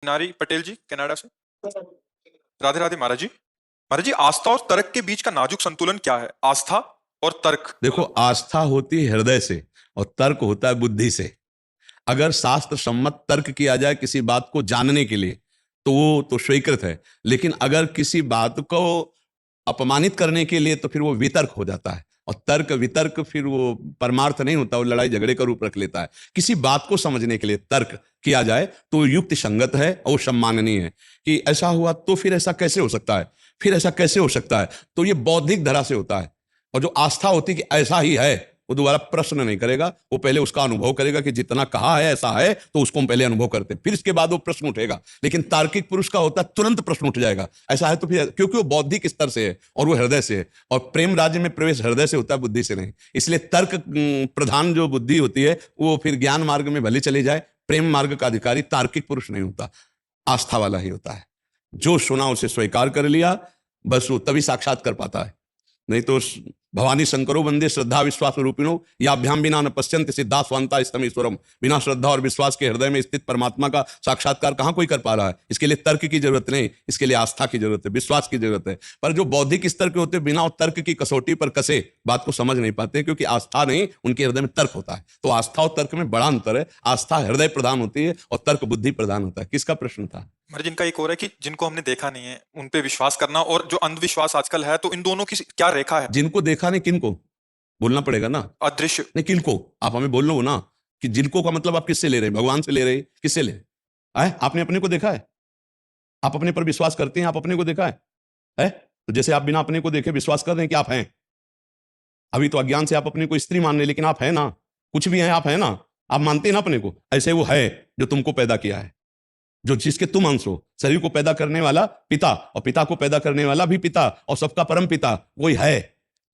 चिनारी पटेल जी Canada से। राधे राधे महाराज जी। महाराज जी, आस्था और तर्क के बीच का नाजुक संतुलन क्या है? आस्था और तर्क। देखो, आस्था होती है हृदय से और तर्क होता है बुद्धि से। अगर शास्त्र सम्मत तर्क किया जाए किसी बात को जानने के लिए तो वो तो स्वीकृत है, लेकिन अगर किसी बात को अपमानित करने के लिए तो फिर वो वितर्क हो जाता है। और तर्क वितर्क फिर वो परमार्थ नहीं होता, वो लड़ाई झगड़े का रूप रख लेता है। किसी बात को समझने के लिए तर्क किया जाए तो युक्ति संगत है और सम्माननीय है कि ऐसा हुआ तो फिर ऐसा कैसे हो सकता है, फिर ऐसा कैसे हो सकता है, तो ये बौद्धिक धरा से होता है। और जो आस्था होती है कि ऐसा ही है, वो दोबारा प्रश्न नहीं करेगा, वो पहले उसका अनुभव करेगा कि जितना कहा है ऐसा है, तो उसको हम पहले अनुभव करते हैं, फिर इसके बाद वो प्रश्न उठेगा। लेकिन तार्किक पुरुष का होता है तुरंत प्रश्न उठ जाएगा, ऐसा है तो फिर, क्योंकि वो बौद्धिक स्तर से है और वो हृदय से है। और प्रेम राज्य में प्रवेश हृदय से होता है, बुद्धि से नहीं। इसलिए तर्क प्रधान जो बुद्धि होती है वो फिर ज्ञान मार्ग में भले चले जाए, प्रेम मार्ग का अधिकारी तार्किक पुरुष नहीं होता, आस्था वाला ही होता है। जो सुना उसे स्वीकार कर लिया, बस वो तभी साक्षात कर पाता है। नहीं तो भवानी शंकरो वंदे श्रद्धा विश्वास रूपिणो याभ्याम बिना न पश्यन्ति सिद्धा स्वांता स्तमीश्वरम। बिना श्रद्धा और विश्वास के हृदय में स्थित परमात्मा का साक्षात्कार कहां कोई कर पा रहा है? इसके लिए तर्क की जरूरत नहीं, इसके लिए आस्था की जरूरत है, विश्वास की जरूरत है। पर जो बौद्धिक स्तर के होते हैं, बिना तर्क की कसौटी पर कसे बात को समझ नहीं पाते, क्योंकि आस्था नहीं, उनके हृदय में तर्क होता है। तो आस्था और तर्क में बड़ा अंतर है। आस्था हृदय प्रधान होती है और तर्क बुद्धि प्रधान होता है। किसका प्रश्न था? महाराज, जिनका एक और है कि जिनको हमने देखा नहीं है उन पे विश्वास करना, और जो अंधविश्वास आजकल है, तो इन दोनों की क्या रेखा है? जिनको देखा नहीं, किनको बोलना पड़ेगा ना? अदृश्य। नहीं, किनको आप हमें बोल लो ना कि जिनको का मतलब आप किससे ले रहे हैं? भगवान से ले रहे हैं? किससे ले आए? आपने अपने को देखा है? आप अपने पर विश्वास करते हैं? आप अपने को देखा है? तो जैसे आप बिना अपने को देखे विश्वास कर रहे हैं कि आप हैं, अभी तो अज्ञान से आप अपने को स्त्री मान रहे, लेकिन आप हैं ना, कुछ भी हैं, आप हैं ना, आप मानते हैं ना अपने को। ऐसे वो है जो तुमको पैदा किया है, जो जिसके तुम अंश हो। शरीर को पैदा करने वाला पिता, और पिता को पैदा करने वाला भी पिता, और सबका परम पिता कोई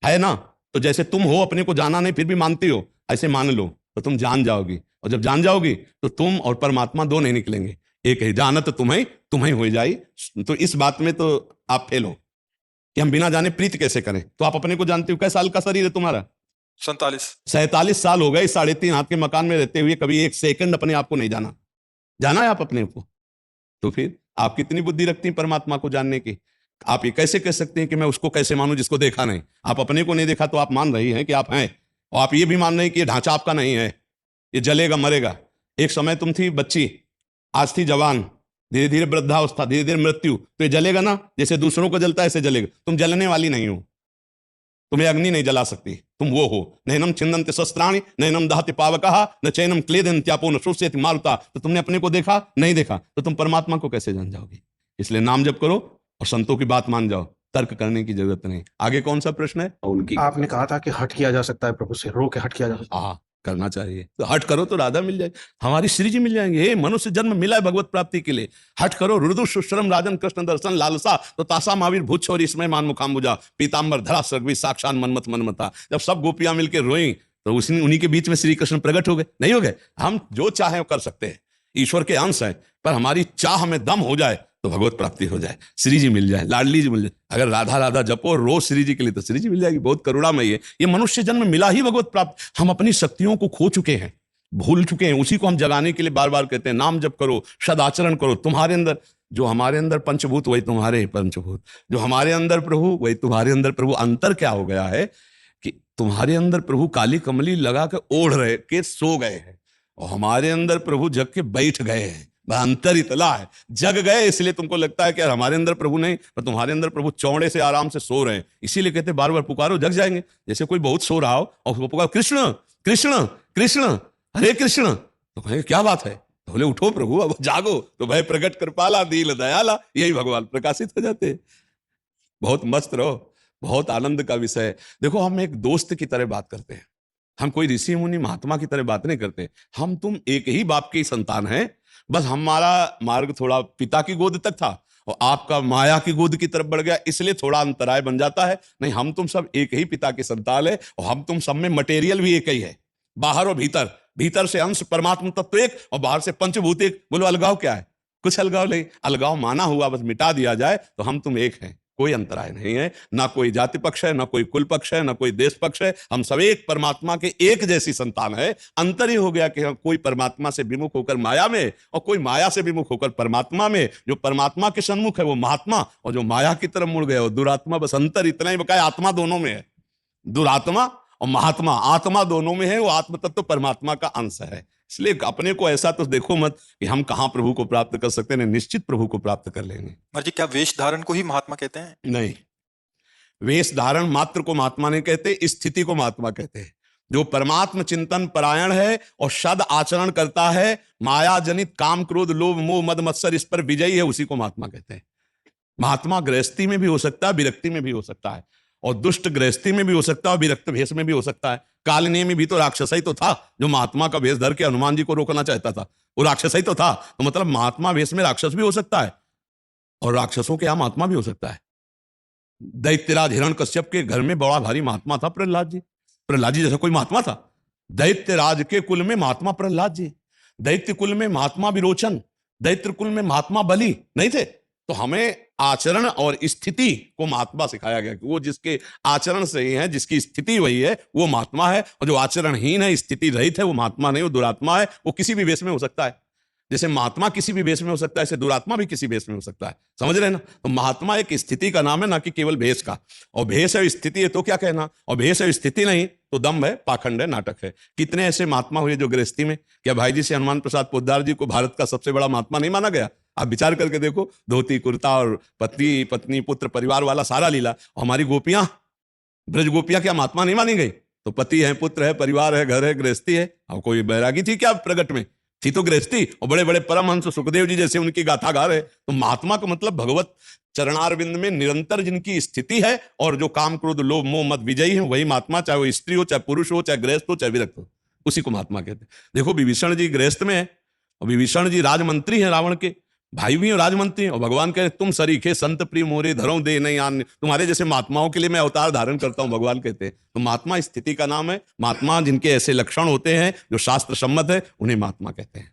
है ना? तो जैसे तुम हो, अपने को जाना नहीं फिर भी मानते हो, ऐसे मान लो तो तुम जान जाओगी। और जब जान जाओगी तो तुम और परमात्मा दो नहीं निकलेंगे, एक है। जानत तुम्हें हो जाए। तो इस बात में तो आप फेल हो कि हम बिना जाने प्रीत कैसे करें। तो आप अपने को जानते हो। कै साल का शरीर है तुम्हारा? 47 साल हो गए 3.5 हाथ के मकान में रहते हुए, कभी एक सेकंड अपने आप को नहीं जाना। जाना है आप अपने को? तो फिर आप कितनी बुद्धि रखती हैं परमात्मा को जानने की? आप ये कैसे कह सकते हैं कि मैं उसको कैसे मानूं जिसको देखा नहीं? आप अपने को नहीं देखा तो आप मान रही हैं कि आप हैं, और आप ये भी मान रहे हैं कि ये ढांचा आपका नहीं है, ये जलेगा मरेगा। एक समय तुम थी बच्ची, आज थी जवान, धीरे धीरे वृद्धावस्था, धीरे धीरे मृत्यु, तो ये जलेगा ना। जैसे दूसरों को जलता है ऐसे जलेगा। तुम जलने वाली नहीं हो, तुम्हें अग्नि नहीं जला सकती, तुम वो हो। नैनम छिन्दन्ति शस्त्राणि नैनम दहति पावकः न चैनम क्लेदन्त्यापो न शोष्यति मारुता। तो तुमने अपने को देखा नहीं? देखा तो तुम परमात्मा को कैसे जान जाओगी? इसलिए नाम जप करो और संतों की बात मान जाओ, तर्क करने की जरूरत नहीं। आगे कौन सा प्रश्न है? और उनकी आपने कहा था कि हट किया जा सकता है, प्रभु से रो के हट किया जा सकता है। हाँ, करना चाहिए। तो हट करो तो राधा मिल जाए, हमारी श्री जी मिल जाएंगे। हे, मनुष्य जन्म मिला है भगवत प्राप्ति के लिए। हट करो। रुदु सुश्रम राजन कृष्ण दर्शन लालसा तो तासा महावीर भूत छोरी इसमें मान मुखाम्बुजा पीताम्बर धरा सर्वी साक्षात मनमत मनमता। जब सब गोपियां मिलकर रोई तो उन्हीं के बीच में श्री कृष्ण प्रकट हो गए। नहीं हो गए? हम जो चाहें वो कर सकते हैं, ईश्वर के अंश है, पर हमारी चाह में दम हो जाए तो भगवत प्राप्ति हो जाए, श्री जी मिल जाए, लाडली जी मिल जाए। अगर राधा राधा जपो रोज श्री जी के लिए तो श्री जी मिल जाएगी। बहुत करुणामयी है। ये मनुष्य जन्म मिला ही भगवत प्राप्त। हम अपनी शक्तियों को खो चुके हैं, भूल चुके हैं, उसी को हम जगाने के लिए बार बार कहते हैं नाम जप करो, सदाचरण करो। तुम्हारे अंदर जो हमारे अंदर पंचभूत वही तुम्हारे पंचभूत, जो हमारे अंदर प्रभु वही तुम्हारे अंदर प्रभु। अंतर क्या हो गया है कि तुम्हारे अंदर प्रभु काली कमली लगा के ओढ़ रहे के सो गए हैं, और हमारे अंदर प्रभु जग के बैठ गए हैं। अंतर इतना है, जग गए इसलिए तुमको लगता है कि हमारे अंदर प्रभु नहीं, पर तुम्हारे अंदर प्रभु चौड़े से आराम से सो रहे हैं। इसीलिए कहते बार बार पुकारो जग जाएंगे। जैसे कोई बहुत सो रहा हो और वो पुकारो कृष्ण कृष्ण कृष्ण हरे कृष्ण, तो कहे क्या बात है? तो बोले उठो प्रभु अब जागो, तो भय प्रकट कर पाला दील दयाला, यही भगवान प्रकाशित हो जाते। बहुत मस्त रहो, बहुत आनंद का विषय है। देखो, हम एक दोस्त की तरह बात करते हैं, हम कोई ऋषि मुनि महात्मा की तरह बात नहीं करते। हम तुम एक ही बाप के संतान हैं, बस हमारा मार्ग थोड़ा पिता की गोद तक था और आपका माया की गोद की तरफ बढ़ गया, इसलिए थोड़ा अंतराय बन जाता है। नहीं, हम तुम सब एक ही पिता के संतान है, और हम तुम सब में मटेरियल भी एक ही है, बाहर और भीतर। भीतर से अंश परमात्मा तत्व एक और बाहर से पंचभूत एक। बोलो अलगाव क्या है? कुछ अलगाव नहीं। अलगाव माना हुआ बस मिटा दिया जाए तो हम तुम एक हैं। कोई अंतराय नहीं है, ना कोई जाति पक्ष है, ना कोई कुल पक्ष है, ना कोई देश पक्ष है। हम सब एक परमात्मा के एक जैसी संतान है। अंतर ही हो गया कि कोई परमात्मा से विमुख होकर माया में और कोई माया से विमुख होकर परमात्मा में। जो परमात्मा के सन्मुख है वो महात्मा, और जो माया की तरफ मुड़ गया वो दुरात्मा। बस अंतर इतना ही बकाया, आत्मा दोनों में है, दुरात्मा और महात्मा, आत्मा दोनों में है। वो आत्म तत्व परमात्मा का अंश है। इसलिए अपने को ऐसा तो देखो मत कि हम कहां प्रभु को प्राप्त कर सकते हैं, निश्चित प्रभु को प्राप्त कर लेंगे। महाराज जी, क्या वेश धारण को ही महात्मा कहते हैं? नहीं, वेश धारण मात्र को महात्मा नहीं कहते, स्थिति को महात्मा कहते हैं। जो परमात्म चिंतन परायण है और सद आचरण करता है, माया जनित काम क्रोध लोभ मोह मद मत्सर इस पर विजयी है, उसी को महात्मा कहते हैं। महात्मा गृहस्थी में भी हो सकता है, विरक्ति में भी हो सकता है, और दुष्ट गृहस्थी में भी हो सकता है और विरक्त भेष में भी हो सकता है। कालनेय में भी तो राक्षस ही तो था, जो महात्मा का भेष धर के हनुमान जी को रोकना चाहता था, वो राक्षस ही तो था। तो मतलब महात्मा भेष में राक्षस भी हो सकता है, और राक्षसों के यहां महात्मा भी हो सकता है। दैत्यराज हिरण्यकश्यप के घर में बड़ा भारी महात्मा था प्रहलाद जी। प्रहलाद जी जैसा कोई महात्मा था? दैत्यराज के कुल में महात्मा प्रहलाद जी, दैत्य कुल में महात्मा विरोचन, दैत्य कुल में महात्मा बलि नहीं थे। तो हमें आचरण और स्थिति को महात्मा सिखाया गया कि वो जिसके आचरण सही है, जिसकी स्थिति वही है, वो महात्मा है। और जो आचरणहीन है, स्थिति रहित है, वो महात्मा नहीं, वो दुरात्मा है। वो किसी भी वेश में हो सकता है। जैसे महात्मा किसी भी वेश में हो सकता है, ऐसे दुरात्मा भी किसी वेश में हो सकता है। समझ रहे हैं ना? तो महात्मा एक स्थिति का नाम है, ना कि केवल भेष का। और भेष है स्थिति है तो क्या कहना, और भेष है स्थिति नहीं तो दम्भ है, पाखंड है, नाटक है। कितने ऐसे महात्मा हुए जो गृहस्थी में, क्या भाई जी से हनुमान प्रसाद पोद्दार जी को भारत का सबसे बड़ा महात्मा नहीं माना गया? आप विचार करके देखो, धोती कुर्ता और पति पत्नी पुत्र परिवार वाला सारा लीला। हमारी गोपियां, ब्रज गोपियां क्या महात्मा नहीं मानी गई? तो पति है, पुत्र है, परिवार है, घर है, गृहस्थी है। और कोई बैरागी थी क्या प्रगट में? थी तो गृहस्थी। और बड़े बड़े परमहंस सुखदेव जी जैसे उनकी गाथा गा रहे। तो महात्मा का मतलब भगवत चरणारविंद में निरंतर जिनकी स्थिति है और जो काम क्रोध लोभ मोह मद विजयी है, वही महात्मा। चाहे वो स्त्री हो, चाहे पुरुष हो, चाहे गृहस्थ हो, चाहे विरक्त हो, उसी को महात्मा कहते हैं। देखो विभीषण जी गृहस्थ में है और विभीषण जी राजमंत्री हैं, रावण के भाई भी हैं, राजमंत्री हैं। और भगवान कह रहे तुम सरीखे संत प्रिय मोरे धरो दे नहीं आन, तुम्हारे जैसे महात्माओं के लिए मैं अवतार धारण करता हूं, भगवान कहते हैं। तो महात्मा स्थिति का नाम है। महात्मा जिनके ऐसे लक्षण होते हैं जो शास्त्र सम्मत है, उन्हें महात्मा कहते हैं।